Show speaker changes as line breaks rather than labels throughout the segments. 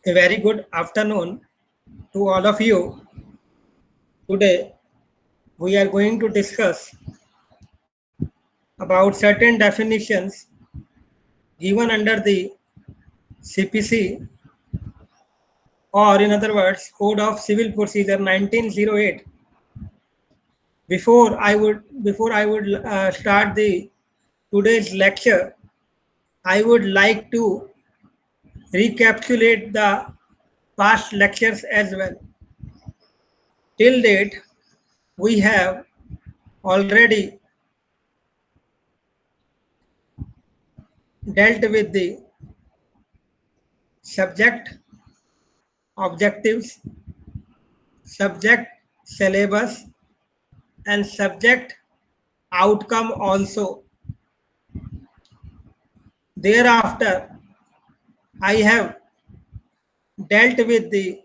A very good afternoon to all of you. Today, we are going to discuss about certain definitions given under the CPC, or in other words, Code of Civil Procedure 1908. Before I would start the today's lecture, I would like to recapitulate the past lectures as well. Till date, we have already dealt with the subject objectives, subject syllabus, and subject outcome also. Thereafter, I have dealt with the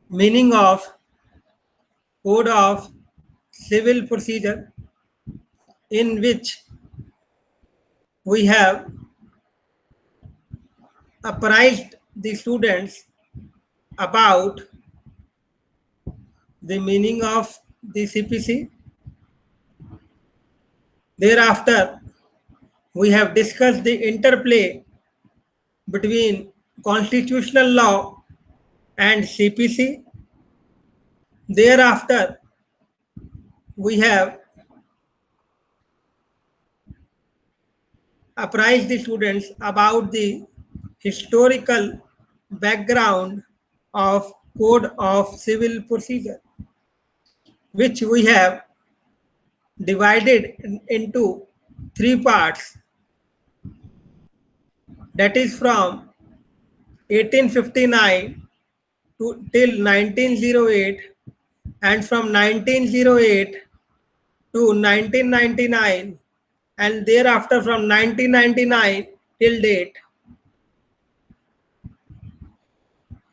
meaning of Code of Civil Procedure, in which we have apprised the students about the meaning of the CPC. Thereafter, we have discussed the interplay between constitutional law and CPC. Thereafter, we have apprised the students about the historical background of Code of Civil Procedure, which we have divided into three parts, that is from 1859 to till 1908, and from 1908 to 1999, and thereafter from 1999 till date.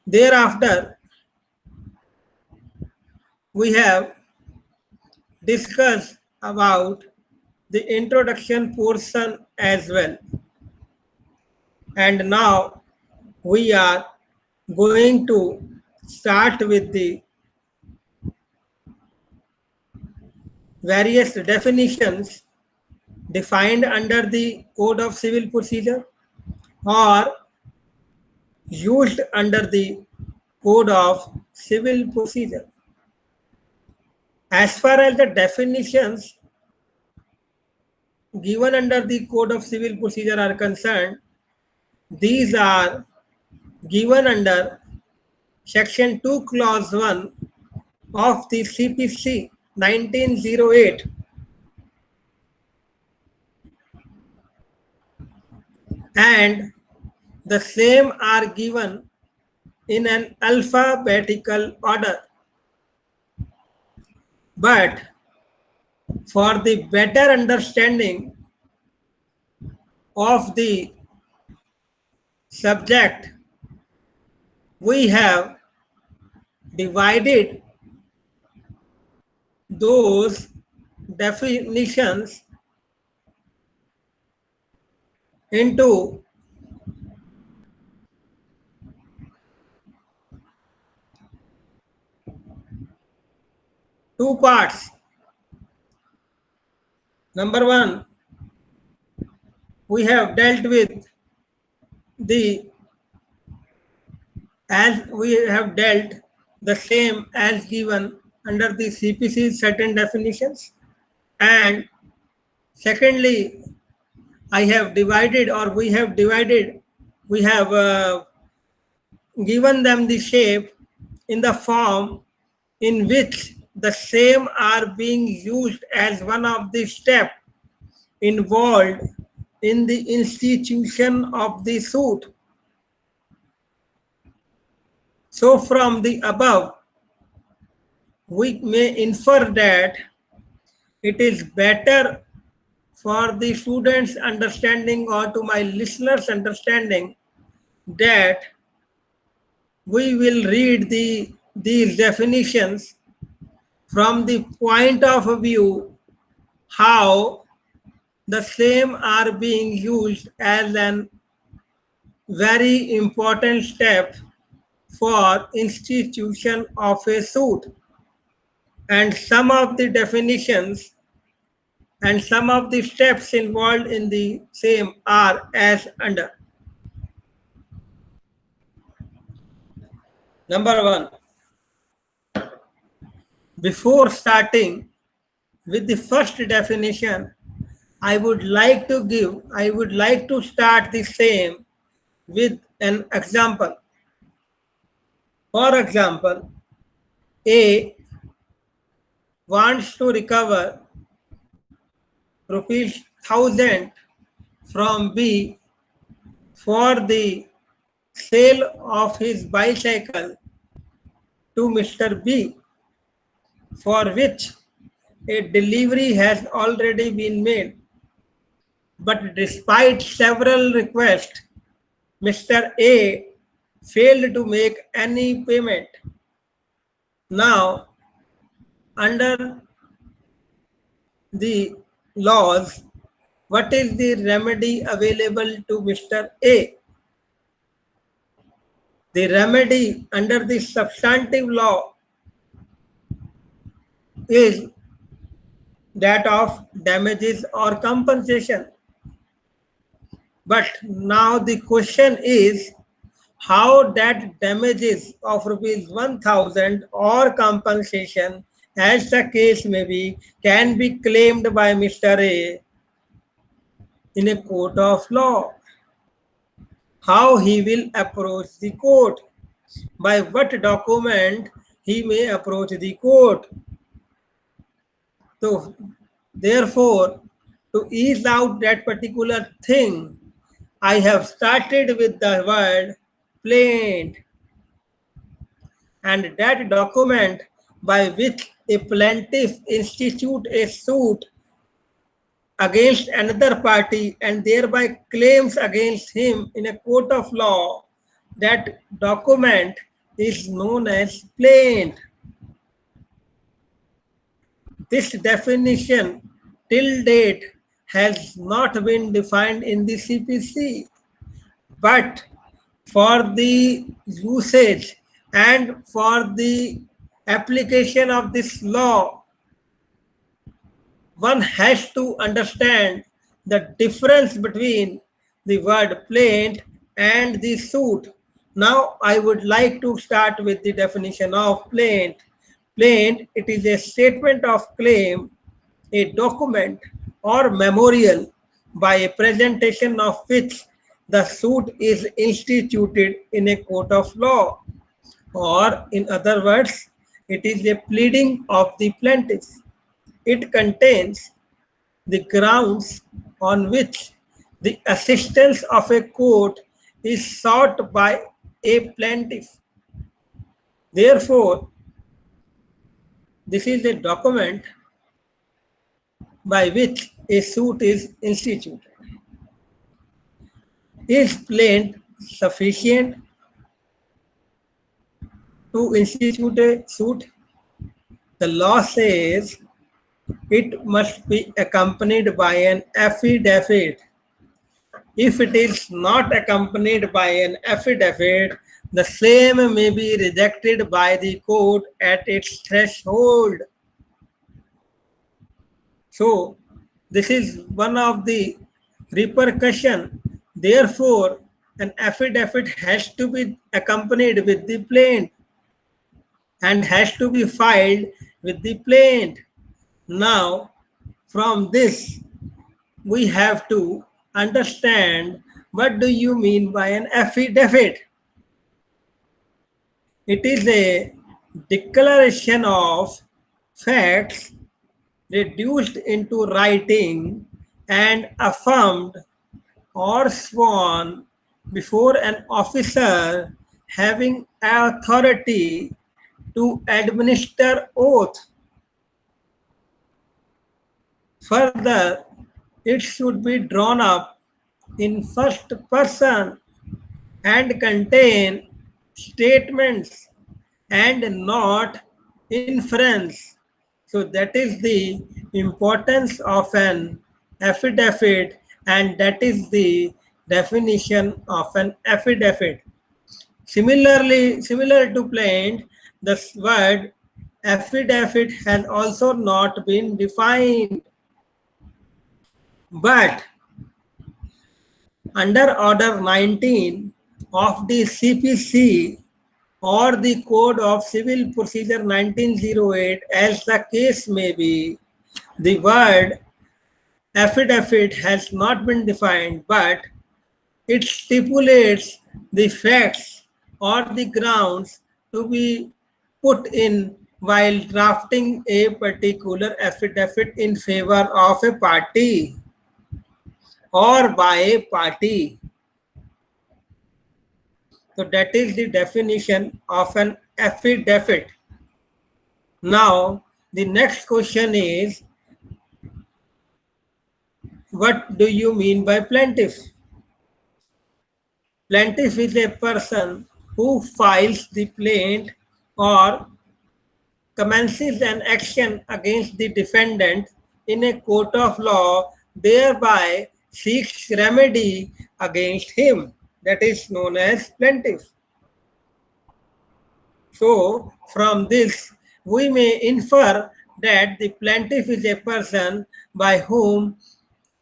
Thereafter, we have discussed about the introduction portion as well. And now we are going to start with the various definitions defined under the Code of Civil Procedure or used under the Code of Civil Procedure. As far as the definitions given under the Code of Civil Procedure are concerned, these are given under Section 2, Clause 1 of the CPC 1908. And the same are given in an alphabetical order. But for the better understanding of the subject, we have divided those definitions into two parts. Number one, we have dealt with the same as given under the CPC certain definitions, and secondly, we have given them the shape in the form in which the same are being used as one of the steps involved in the institution of the suit. So from the above, we may infer that it is better for the students' understanding or to my listeners' understanding that we will read these definitions from the point of view how the same are being used as an very important step for institution of a suit. And some of the definitions and some of the steps involved in the same are as under. Number one, before starting with the first definition, I would like to start the same with an example. For example, A wants to recover rupees 1000 from B for the sale of his bicycle to Mr. B, for which a delivery has already been made. But despite several requests, Mr. A failed to make any payment. Now, under the laws, what is the remedy available to Mr. A? The remedy under the substantive law is that of damages or compensation. But now the question is how that damages of rupees 1000 or compensation, as the case may be, can be claimed by Mr. A in a court of law. How he will approach the court, by what document he may approach the court. So, therefore, to ease out that particular thing, I have started with the word plaint, and that document by which a plaintiff institute a suit against another party and thereby claims against him in a court of law, that document is known as plaint. This definition till date has not been defined in the CPC, but for the usage and for the application of this law, one has to understand the difference between the word plaint and the suit. Now, I would like to start with the definition of plaint. Plaint, it is a statement of claim, a document or memorial by a presentation of which the suit is instituted in a court of law. Or, in other words, it is a pleading of the plaintiff. It contains the grounds on which the assistance of a court is sought by a plaintiff. Therefore, this is a document by which a suit is instituted. Is plaint sufficient to institute a suit? The law says it must be accompanied by an affidavit. If it is not accompanied by an affidavit, the same may be rejected by the court at its threshold. So, this is one of the repercussions. Therefore, an affidavit has to be accompanied with the plaint and has to be filed with the plaint. Now, from this, we have to understand what do you mean by an affidavit. It is a declaration of facts reduced into writing and affirmed or sworn before an officer having authority to administer oath. Further, it should be drawn up in first person and contain statements and not inference. So that is the importance of an affidavit, and that is the definition of an affidavit. Similarly, similar to plaint, the word affidavit has also not been defined. But under Order 19 of the CPC or the Code of Civil Procedure 1908, as the case may be, the word affidavit has not been defined, but it stipulates the facts or the grounds to be put in while drafting a particular affidavit in favor of a party or by a party. So that is the definition of an affidavit. Now, the next question is, what do you mean by plaintiff? Plaintiff is a person who files the plaint or commences an action against the defendant in a court of law, thereby seeks remedy against him. That is known as plaintiff. So, from this, we may infer that the plaintiff is a person by whom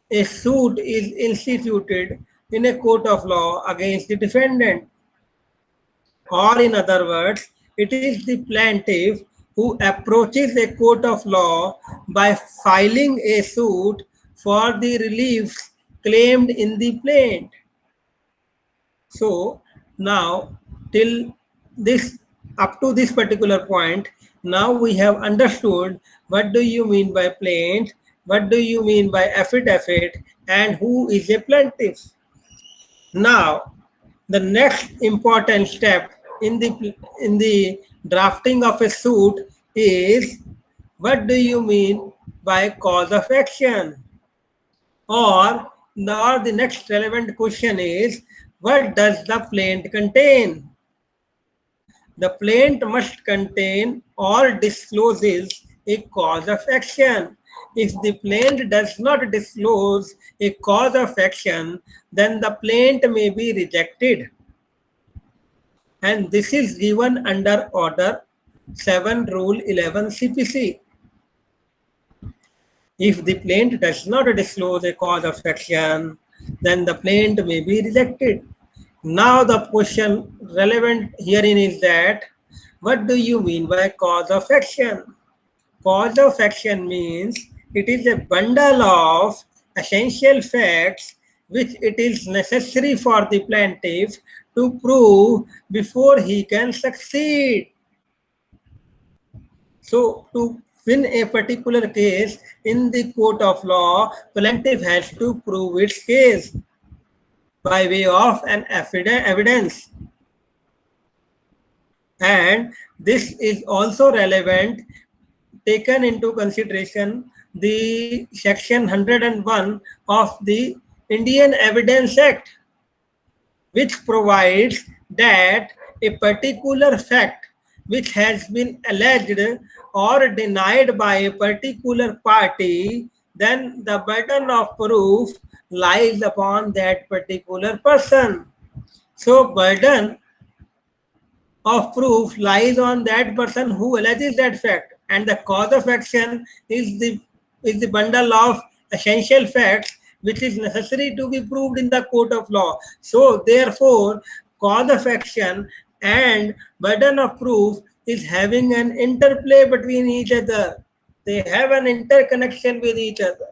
a suit is instituted in a court of law against the defendant. Or, in other words, it is the plaintiff who approaches a court of law by filing a suit for the reliefs claimed in the plaint. So, now, till this, up to this particular point, now we have understood what do you mean by plaint, what do you mean by affidavit, and who is a plaintiff. Now, the next important step in the drafting of a suit is, what do you mean by cause of action? Or the next relevant question is, what does the plaint contain? The plaint must contain or discloses a cause of action. If the plaint does not disclose a cause of action, then the plaint may be rejected. And this is given under Order 7 Rule 11 CPC. If the plaint does not disclose a cause of action, then the plaint may be rejected. Now the question relevant herein is that, what do you mean by cause of action? Cause of action means it is a bundle of essential facts which it is necessary for the plaintiff to prove before he can succeed. So, to win a particular case in the court of law, plaintiff has to prove its case by way of an evidence. And this is also relevant, taken into consideration the section 101 of the Indian Evidence Act, which provides that a particular fact which has been alleged or denied by a particular party, then the burden of proof lies upon that particular person. So, burden of proof lies on that person who alleges that fact, and the cause of action is the bundle of essential facts which is necessary to be proved in the court of law. So, therefore, cause of action and burden of proof is having an interplay between each other. They have an interconnection with each other.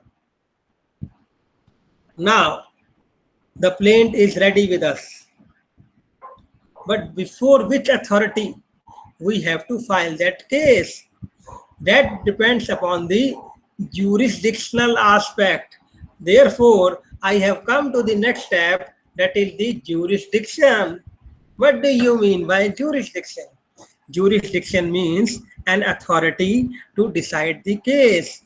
Now, the plaint is ready with us. But before which authority we have to file that case? That depends upon the jurisdictional aspect. Therefore, I have come to the next step, that is the jurisdiction. What do you mean by jurisdiction? Jurisdiction means an authority to decide the case.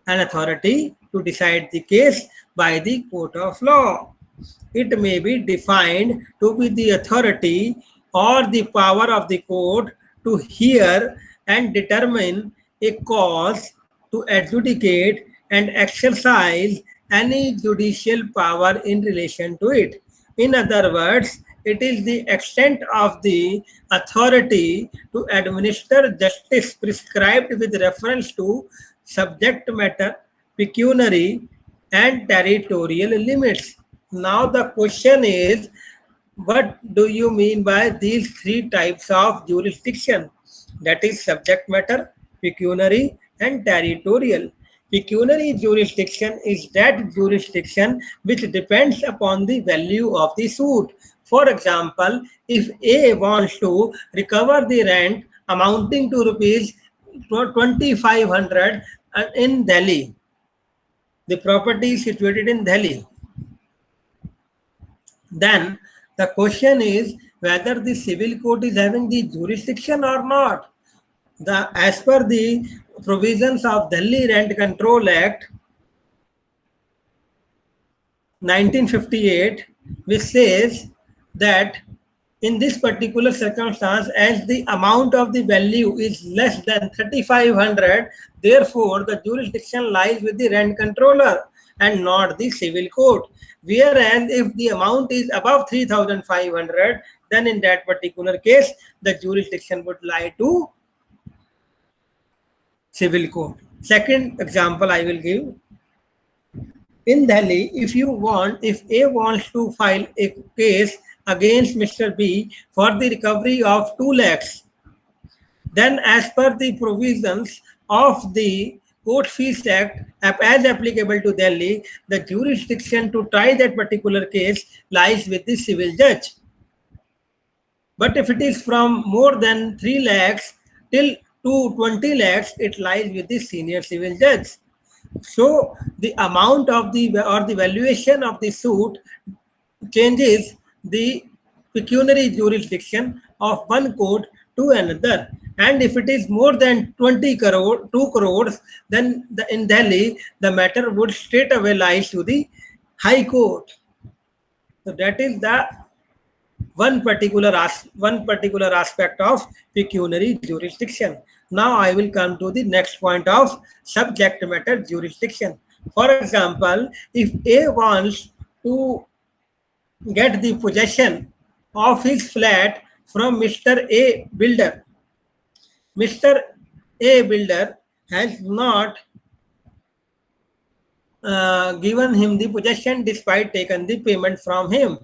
An authority to decide the case by the court of law. It may be defined to be the authority or the power of the court to hear and determine a cause, to adjudicate and exercise any judicial power in relation to it. In other words, it is the extent of the authority to administer justice prescribed with reference to subject matter, pecuniary, and territorial limits. Now, the question is, what do you mean by these three types of jurisdiction? That is subject matter, pecuniary, and territorial. Pecuniary jurisdiction is that jurisdiction which depends upon the value of the suit. For example, if A wants to recover the rent amounting to rupees 2500 in Delhi, the property is situated in Delhi, then the question is whether the civil court is having the jurisdiction or not. As per the provisions of Delhi Rent Control Act 1958, which says that in this particular circumstance, as the amount of the value is less than 3500, therefore the jurisdiction lies with the rent controller and not the civil court. Whereas if the amount is above 3500, then in that particular case, the jurisdiction would lie to civil court. Second example I will give. In Delhi, if A wants to file a case against Mr. B for the recovery of 2 lakhs, then as per the provisions of the Court Fees Act as applicable to Delhi, the jurisdiction to try that particular case lies with the civil judge. But if it is from more than 3 lakhs till to 20 lakhs, it lies with the senior civil judge. So the amount of the valuation of the suit changes the pecuniary jurisdiction of one court to another. And if it is more than 2 crores, then in Delhi, the matter would straight away lie to the High Court. So that is the one particular aspect of pecuniary jurisdiction. Now I will come to the next point of subject matter jurisdiction. For example, if A wants to get the possession of his flat from Mr. A builder, Mr. A builder has not given him the possession despite taking the payment from him.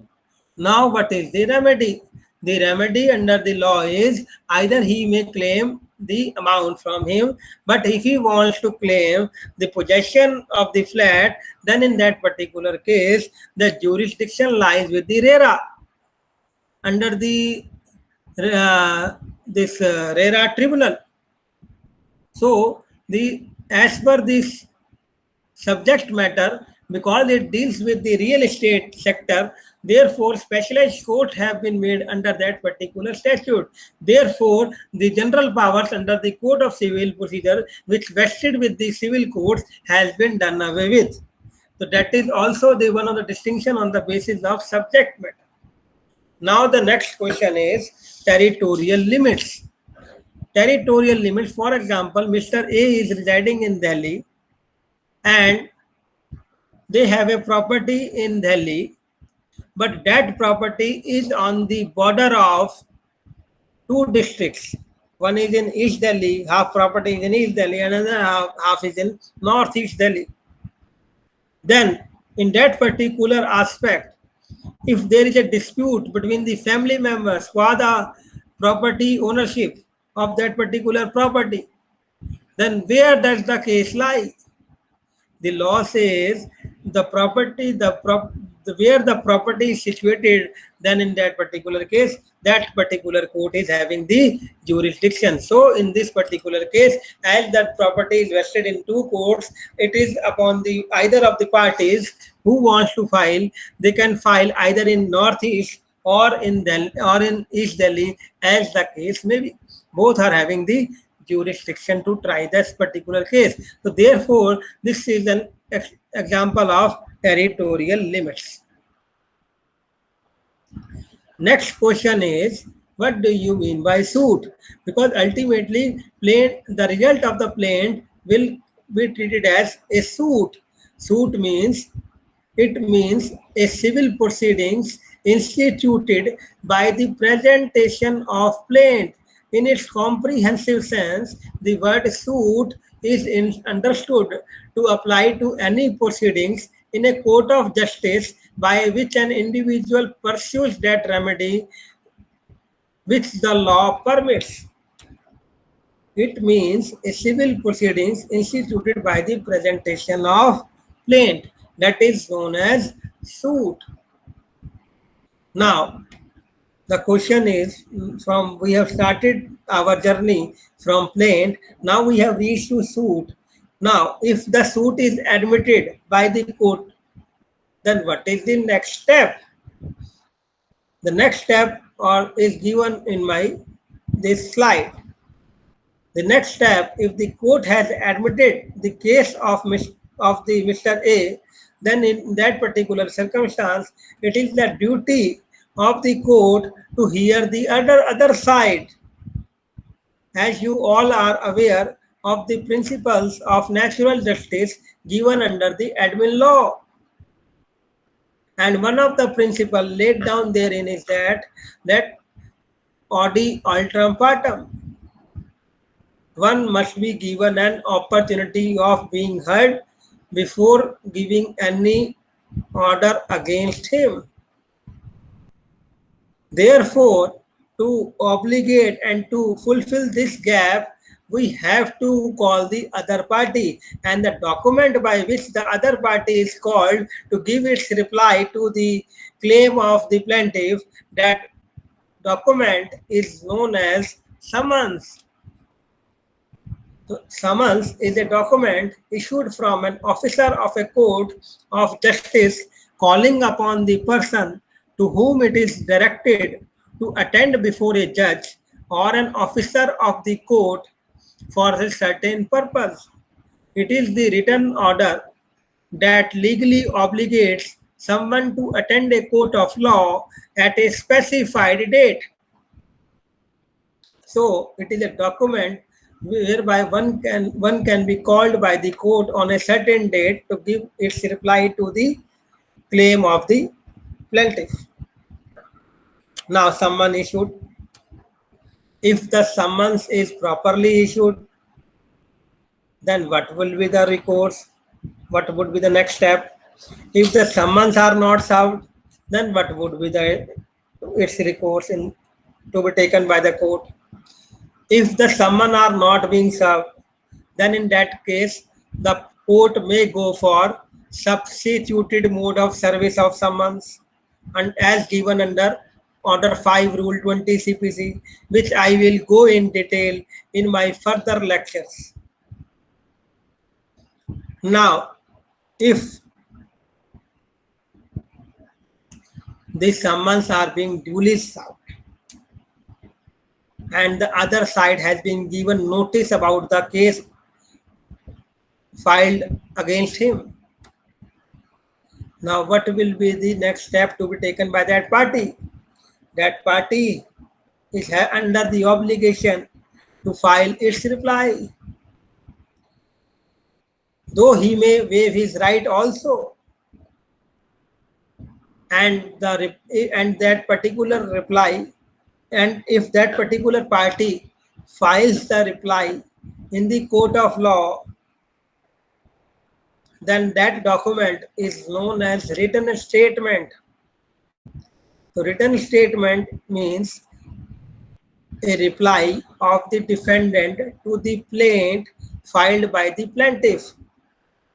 Now what is the remedy? The remedy under the law is either he may claim the amount from him, but if he wants to claim the possession of the flat, then in that particular case, the jurisdiction lies with the RERA under the RERA tribunal. So as per this subject matter, because it deals with the real estate sector, therefore specialized courts have been made under that particular statute. Therefore, the general powers under the Code of Civil Procedure, which vested with the civil courts, has been done away with. So that is also the one of the distinction on the basis of subject matter. Now the next question is territorial limits. Territorial limits, for example, Mr. A is residing in Delhi and they have a property in Delhi, but that property is on the border of 2 districts. One is in East Delhi, half property is in East Delhi, another half is in Northeast Delhi. Then, in that particular aspect, if there is a dispute between the family members for the property ownership of that particular property, then where does the case lie? The law says the property, where the property is situated, then in that particular case, that particular court is having the jurisdiction. So in this particular case, as that property is vested in 2 courts, it is upon the either of the parties who wants to file, they can file either in Northeast or in Delhi or in East Delhi, as the case may be. Both are having the jurisdiction to try this particular case. So therefore, this is an example of territorial limits. Next question is, what do you mean by suit? Because ultimately, the result of the plaint will be treated as a suit. Suit means a civil proceedings instituted by the presentation of plaint. In its comprehensive sense, the word suit is understood to apply to any proceedings in a court of justice by which an individual pursues that remedy which the law permits. It means a civil proceedings instituted by the presentation of plaint, that is known as suit. Now, the question is, from we have started our journey from plaint, now we have reached to suit. Now, if the suit is admitted by the court, then what is the next step? The next step is given in this slide. The next step, if the court has admitted the case of the Mr. A, then in that particular circumstance, it is the duty of the court to hear the other side. As you all are aware of the principles of natural justice given under the admin law. And one of the principles laid down therein is that audi alteram partem. One must be given an opportunity of being heard before giving any order against him. Therefore, to obligate and to fulfill this gap, we have to call the other party, and the document by which the other party is called to give its reply to the claim of the plaintiff, that document is known as summons. So, summons is a document issued from an officer of a court of justice calling upon the person to whom it is directed to attend before a judge or an officer of the court for a certain purpose. It is the written order that legally obligates someone to attend a court of law at a specified date. So it is a document whereby one can be called by the court on a certain date to give its reply to the claim of the plaintiff. Now, summons issued. If the summons is properly issued, then what will be the recourse? What would be the next step? If the summons are not served, then what would be its recourse to be taken by the court? If the summons are not being served, then in that case, the court may go for substituted mode of service of summons, and as given under Order 5 Rule 20 CPC, which I will go in detail in my further lectures. Now, if the summons are being duly served, and the other side has been given notice about the case filed against him. Now, what will be the next step to be taken by that party? That party is under the obligation to file its reply. Though he may waive his right also. And that particular reply, and if that particular party files the reply in the court of law, then that document is known as written statement. So written statement means a reply of the defendant to the plaint filed by the plaintiff.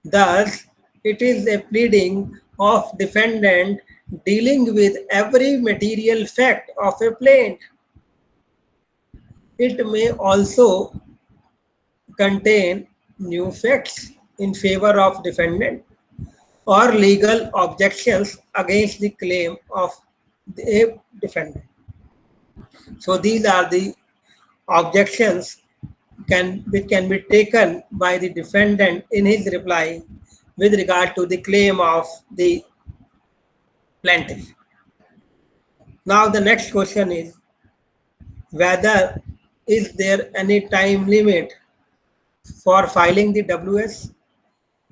Thus, it is a pleading of defendant dealing with every material fact of a plaint. It may also contain new facts in favor of defendant or legal objections against the claim of the defendant. So these are the objections which can be taken by the defendant in his reply with regard to the claim of the plaintiff. Now the next question is whether is there any time limit for filing the WS?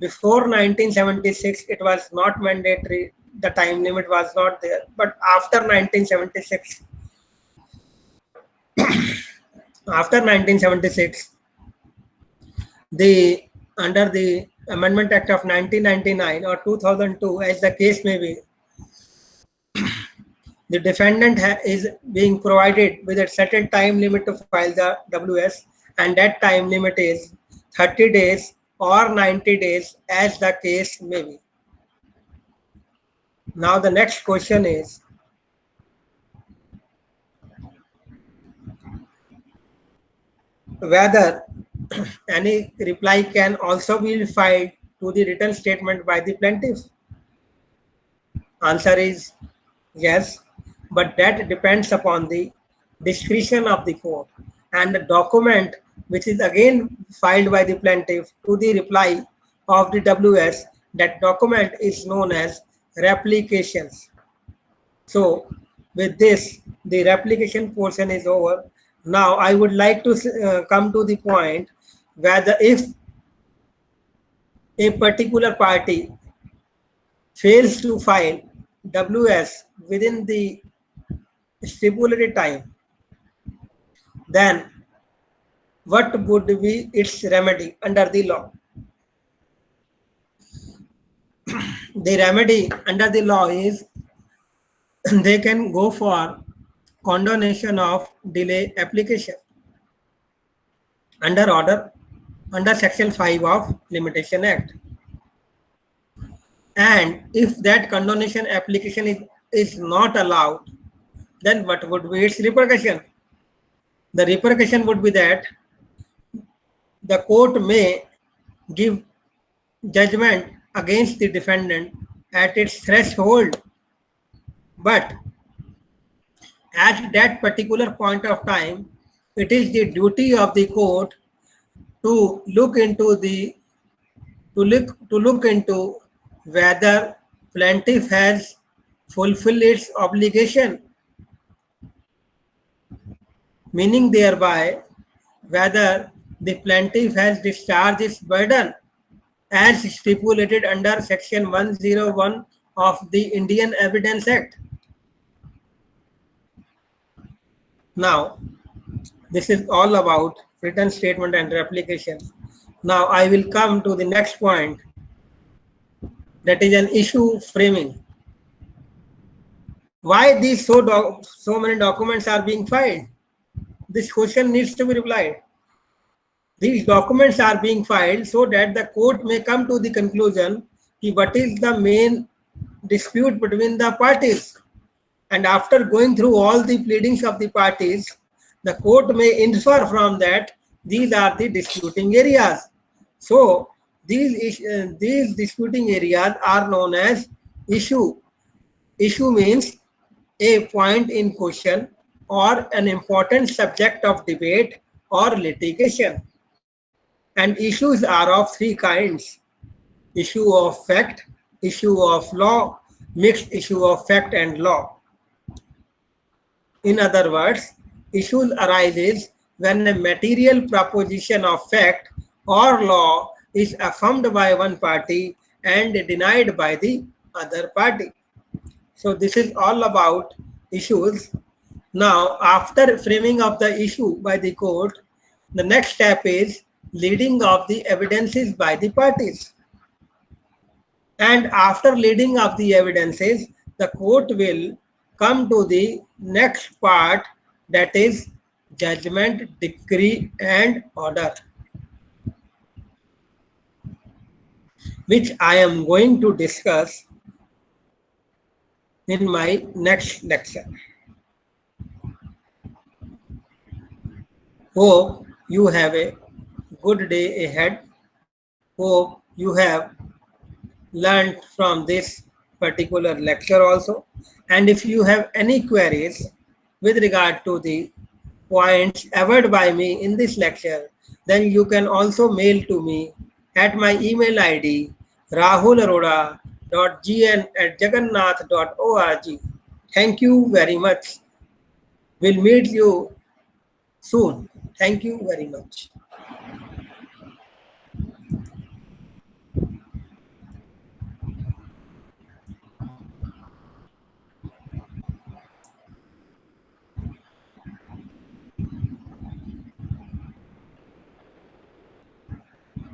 Before 1976, it was not mandatory. The time limit was not there. But after 1976, the under the Amendment Act of 1999 or 2002, as the case may be, the defendant is being provided with a certain time limit to file the WS, and that time limit is 30 days or 90 days, as the case may be. Now the next question is, whether any reply can also be filed to the written statement by the plaintiff. Answer is yes, but that depends upon the discretion of the court, and the document which is again filed by the plaintiff to the reply of the WS, that document is known as replications. So with this, the replication portion is over. Now I would like to come to the point whether if a particular party fails to file WS within the stipulated time, then what would be its remedy under the law? The remedy under the law is they can go for condonation of delay application under section 5 of Limitation Act. And if that condonation application is not allowed, then what would be its repercussion? The repercussion would be that the court may give judgment against the defendant at its threshold, but at that particular point of time, it is the duty of the court to look into whether plaintiff has fulfilled its obligation, meaning thereby whether the plaintiff has discharged its burden as stipulated under section 101 of the Indian Evidence Act. Now, this is all about written statement and replication. Now I will come to the next point, that is an issue framing. Why these so many documents are being filed? This question needs to be replied. These documents are being filed so that the court may come to the conclusion what is the main dispute between the parties. And after going through all the pleadings of the parties, the court may infer from that these are the disputing areas. So these disputing areas are known as issue. Issue means a point in question or an important subject of debate or litigation. And issues are of three kinds: issue of fact, issue of law, mixed issue of fact and law. In other words, issues arises when a material proposition of fact or law is affirmed by one party and denied by the other party. So this is all about issues. Now, after framing of the issue by the court, the next step is leading of the evidences by the parties. And after leading of the evidences, the court will come to the next part, that is judgment, decree and order, which I am going to discuss in my next lecture. Hope you have a good day ahead. Hope you have learned from this particular lecture also. And if you have any queries with regard to the points covered by me in this lecture, then you can also mail to me at my email ID rahularora.gn@jagannath.org. Thank you very much. We'll meet you soon. Thank you very much.